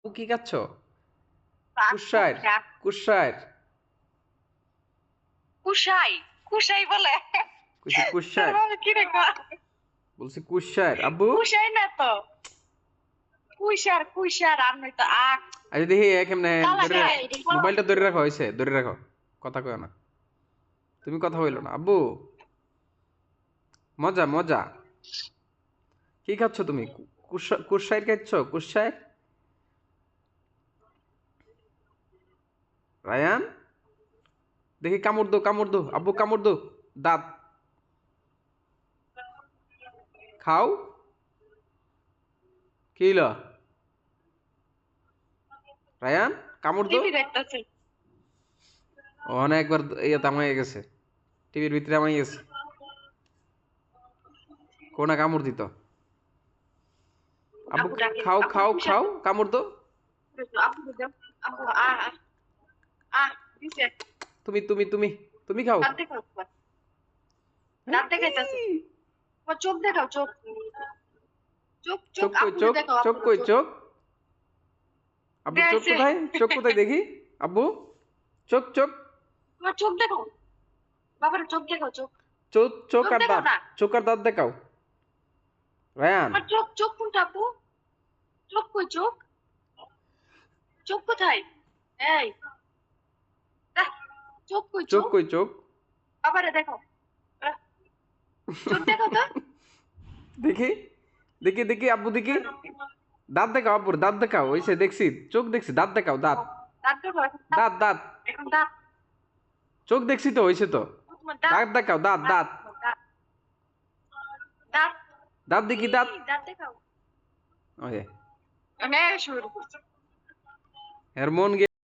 ও কি খাচ্ছ? কুশাইর পাকুড়া কুশাইর কুশাই কুশাই বলে কইছি তোর কুশাইর বাবা কি রে বলছি কুশাইর আব্বু। কুশাই না তো কুইশার কুইশার আমি তো আখ আচ্ছা দেখি কেমনে কালা ধরে গাই মোবাইলটা ধরে রাখো হয়েছে ধরে রাখো কথা কয় না তুমি কথা বললো না আব্বু মজা মজা কি খাচ্ছ তুমি কুশাইর খাচ্ছ কুশাইর রায়ান দেখি কামড় দো আব্বু কামড় দো দাঁত খাও কি হইলো রায়ান কামড় দো টিভি দেখতেছে অনেকবার ইয়ে তামাই গেছে টিভির ভিতরে আমাই গেছে কোনা কামড় দিত আব্বু আপু ডাকে খাও আপু খাও কুশার খাও কামড় দো আপু দাও আপু আ দিছে তুমি খাও দাঁত দেখাও দাঁত দেখাইতেছে চোখ দেখাও চোখ চোখ চোখ চোখ কই আপু চোখ দেখাও চোখ আপু কই চোখ চোখ আব্বু দেখাইছে চোখ কোথায় দেখি আব্বু চোখ চোখ তোমার চোখ দেখাও বাবার চোখ দেখাও চোখ চোখ চোখ আর দেখাও দাঁত না চোখ আর দাঁত দেখাও রায়ান তোমার চোখ চোখ কোনটা আপু চোখ কই চোখ চোখ কোথায় এই আহ, চোখ কই চোখ চোখ কই চোখ বাবারে দেখো আহ, চোখ দেখো তো দেখি দেখি আব্বু দেখি দাঁত দেখাও আব্বুর দাঁত দেখাও ওইসে দেখছি চোখ দেখছি দাঁত দেখাও দাঁত দাঁত দেখো এখন দাঁত দাঁত এখন দাঁত চোখ দেখছি তো হয়েছে তো তোমার দাঁত দাঁত দেখাও দাঁত দাঁত দাঁত দাঁত দাঁত দেখি দাঁত দাঁত দেখাও ওই মানে শুরু করছে এর মন